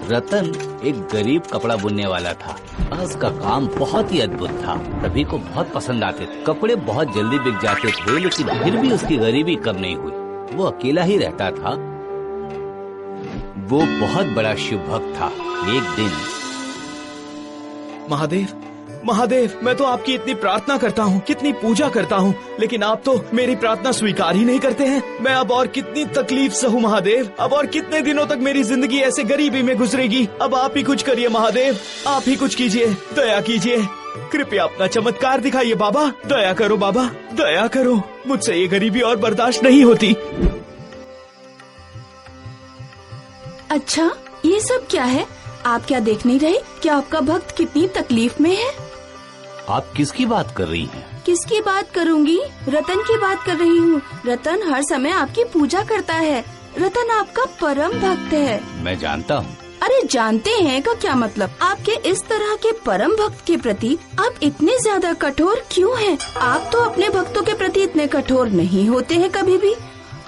रतन एक गरीब कपड़ा बुनने वाला था। उसका काम बहुत ही अद्भुत था, सभी को बहुत पसंद आते थे। कपड़े बहुत जल्दी बिक जाते थे, लेकिन फिर भी उसकी गरीबी कम नहीं हुई। वो अकेला ही रहता था। वो बहुत बड़ा शिव भक्त था। एक दिन, महादेव, महादेव, मैं तो आपकी इतनी प्रार्थना करता हूँ, कितनी पूजा करता हूँ, लेकिन आप तो मेरी प्रार्थना स्वीकार ही नहीं करते हैं। मैं अब और कितनी तकलीफ सहूँ महादेव? अब और कितने दिनों तक मेरी जिंदगी ऐसे गरीबी में गुजरेगी? अब आप ही कुछ करिए महादेव, आप ही कुछ कीजिए, दया कीजिए, कृपया अपना चमत्कार दिखाइए बाबा। दया करो बाबा, दया करो, मुझसे ये गरीबी और बर्दाश्त नहीं होती। अच्छा, ये सब क्या है? आप क्या देख नहीं रहे कि आपका भक्त कितनी तकलीफ में है? आप किसकी बात कर रही हैं? किसकी बात करूंगी? रतन की बात कर रही हूँ। रतन हर समय आपकी पूजा करता है। रतन आपका परम भक्त है। मैं जानता हूँ। अरे जानते हैं का क्या मतलब? आपके इस तरह के परम भक्त के प्रति आप इतने ज्यादा कठोर क्यों हैं? आप तो अपने भक्तों के प्रति इतने कठोर नहीं होते हैं कभी भी।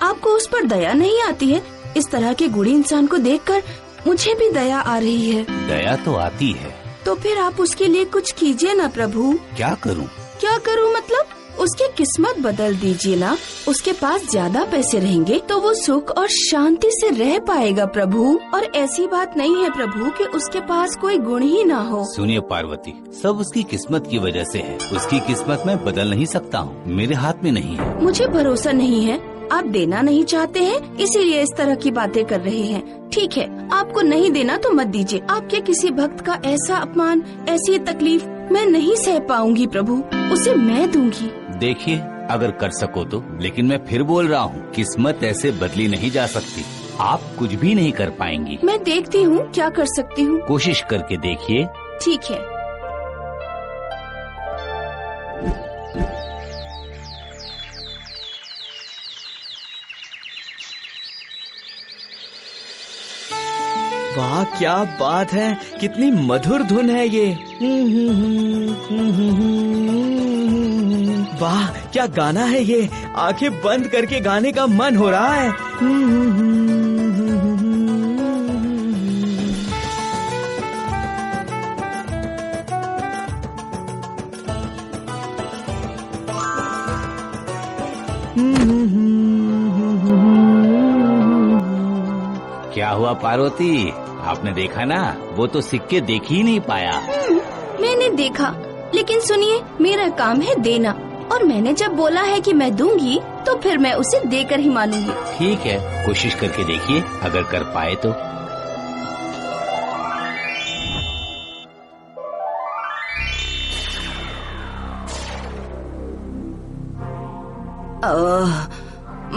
आपको उस पर दया नहीं आती है। इस तरह के गुणी इंसान को देखकर मुझे भी दया आ रही है। दया तो आती है। तो फिर आप उसके लिए कुछ कीजिए ना प्रभु। क्या करूं? क्या करूं मतलब? उसकी किस्मत बदल दीजिए ना। उसके पास ज्यादा पैसे रहेंगे तो वो सुख और शांति से रह पाएगा प्रभु। और ऐसी बात नहीं है प्रभु कि उसके पास कोई गुण ही ना हो। सुनिए पार्वती, सब उसकी किस्मत की वजह से है। उसकी किस्मत मैं बदल नहीं सकता हूँ, मेरे हाथ में नहीं है। मुझे भरोसा नहीं है। आप देना नहीं चाहते हैं, इसीलिए इस तरह की बातें कर रहे हैं। ठीक है, आपको नहीं देना तो मत दीजिए। आपके किसी भक्त का ऐसा अपमान, ऐसी तकलीफ मैं नहीं सह पाऊंगी प्रभु। उसे मैं दूंगी। देखिए, अगर कर सको तो, लेकिन मैं फिर बोल रहा हूँ, किस्मत ऐसे बदली नहीं जा सकती। आप कुछ भी नहीं कर पाएंगी। मैं देखती हूँ क्या कर सकती हूँ। कोशिश करके देखिए। ठीक है। वाह, क्या बात है, कितनी मधुर धुन है ये। वाह, क्या गाना है ये। आंखें बंद करके गाने का मन हो रहा है। क्या हुआ पार्वती, आपने देखा ना? वो तो सिक्के देख ही नहीं पाया। मैंने देखा, लेकिन सुनिए, मेरा काम है देना, और मैंने जब बोला है कि मैं दूंगी तो फिर मैं उसे देकर ही मानूंगी। ठीक है, कोशिश करके देखिए, अगर कर पाए तो।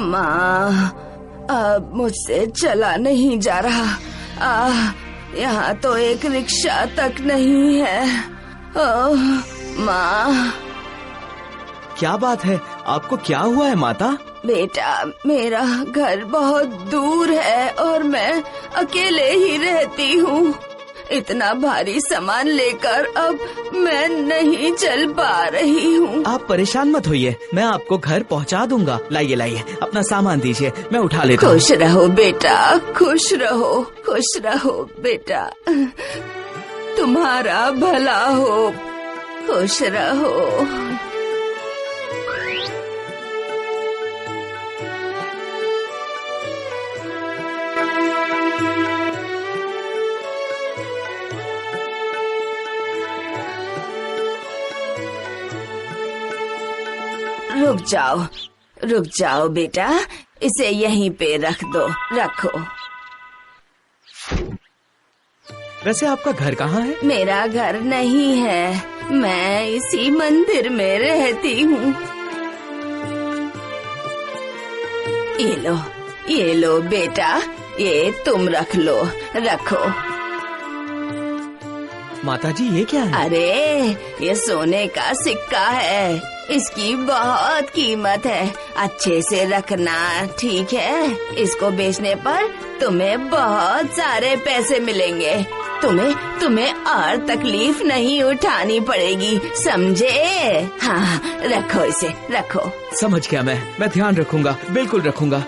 माँ, अब मुझसे चला नहीं जा रहा। यहाँ तो एक रिक्शा तक नहीं है। माँ। क्या बात है, आपको क्या हुआ है माता? बेटा, मेरा घर बहुत दूर है और मैं अकेले ही रहती हूँ। इतना भारी सामान लेकर अब मैं नहीं चल पा रही हूँ। आप परेशान मत होइए, मैं आपको घर पहुँचा दूंगा। लाइए लाइए, अपना सामान दीजिए, मैं उठा लेता हूँ। खुश रहो बेटा, खुश रहो, खुश रहो बेटा। तुम्हारा भला हो, खुश रहो। रुक जाओ बेटा, इसे यहीं पे रख दो, रखो। वैसे आपका घर कहाँ है? मेरा घर नहीं है, मैं इसी मंदिर में रहती हूँ। ये लो बेटा, ये तुम रख लो, रखो। माताजी, ये क्या है? अरे, ये सोने का सिक्का है। इसकी बहुत कीमत है, अच्छे से रखना, ठीक है? इसको बेचने पर तुम्हें बहुत सारे पैसे मिलेंगे। तुम्हें और तकलीफ नहीं उठानी पड़ेगी, समझे? हाँ, रखो इसे, रखो। समझ गया, मैं ध्यान रखूंगा, बिल्कुल रखूंगा।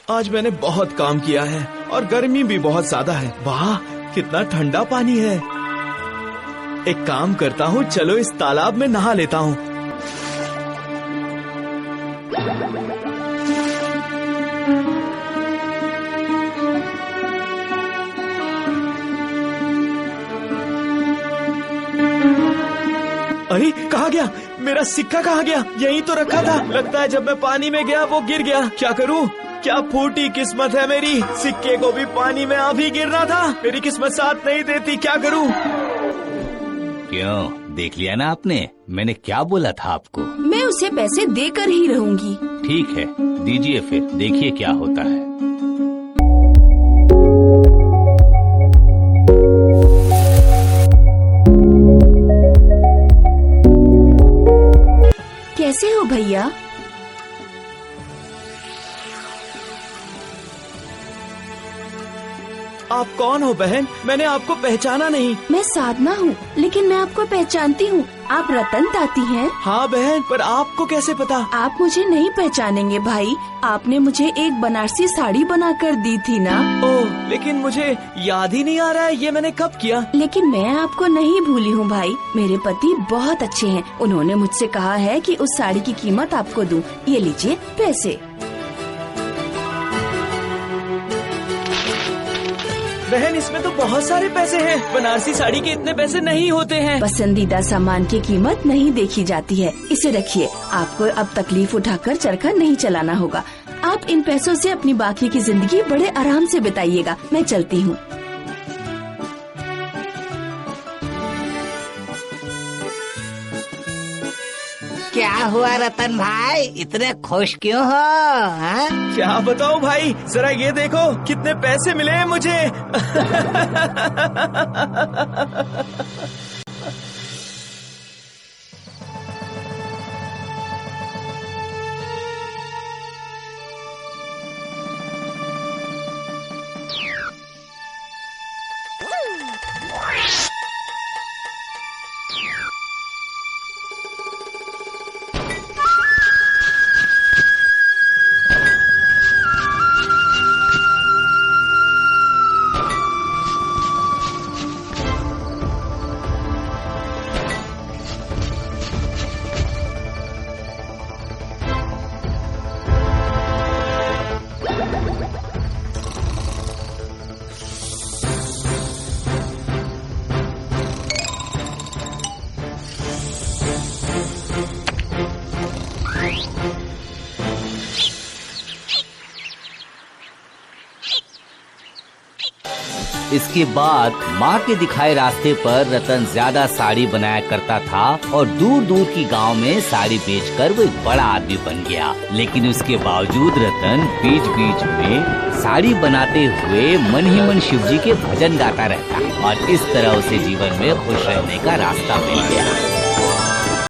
आज मैंने बहुत काम किया है और गर्मी भी बहुत ज्यादा है। वाह, कितना ठंडा पानी है। एक काम करता हूँ, चलो इस तालाब में नहा लेता हूँ। अरे कहाँ गया मेरा सिक्का? कहाँ गया? यहीं तो रखा था। लगता है जब मैं पानी में गया वो गिर गया। क्या करूँ? क्या फूटी किस्मत है मेरी। सिक्के को भी पानी में अभी गिरना था। मेरी किस्मत साथ नहीं देती। क्या करूँ? क्यों, देख लिया ना आपने, मैंने क्या बोला था आपको। मैं उसे पैसे देकर ही रहूंगी। ठीक है, दीजिए फिर, देखिए क्या होता है। कैसे हो भैया? आप कौन हो बहन? मैंने आपको पहचाना नहीं। मैं साधना हूँ, लेकिन मैं आपको पहचानती हूँ। आप रतन ताती हैं? हाँ बहन, पर आपको कैसे पता? आप मुझे नहीं पहचानेंगे भाई। आपने मुझे एक बनारसी साड़ी बनाकर दी थी ना। ओह, लेकिन मुझे याद ही नहीं आ रहा है ये मैंने कब किया। लेकिन मैं आपको नहीं भूली हूँ भाई। मेरे पति बहुत अच्छे हैं। उन्होंने मुझसे कहा है कि उस साड़ी की कीमत आपको दूं। ये लीजिए पैसे। बहन, इसमें तो बहुत सारे पैसे हैं। बनारसी साड़ी के इतने पैसे नहीं होते हैं। पसंदीदा सामान की कीमत नहीं देखी जाती है। इसे रखिए, आपको अब तकलीफ उठाकर चरखा नहीं चलाना होगा। आप इन पैसों से अपनी बाकी की जिंदगी बड़े आराम से बिताइएगा। मैं चलती हूँ। क्या हुआ रतन भाई, इतने खुश क्यों हो? हाँ? क्या बताऊं भाई, जरा ये देखो कितने पैसे मिले हैं मुझे। इसके बाद माँ के दिखाए रास्ते पर रतन ज्यादा साड़ी बनाया करता था और दूर दूर की गांव में साड़ी बेचकर वो एक बड़ा आदमी बन गया। लेकिन उसके बावजूद रतन बीच बीच में साड़ी बनाते हुए मन ही मन शिव जी के भजन गाता रहता और इस तरह उसे जीवन में खुश रहने का रास्ता मिल गया।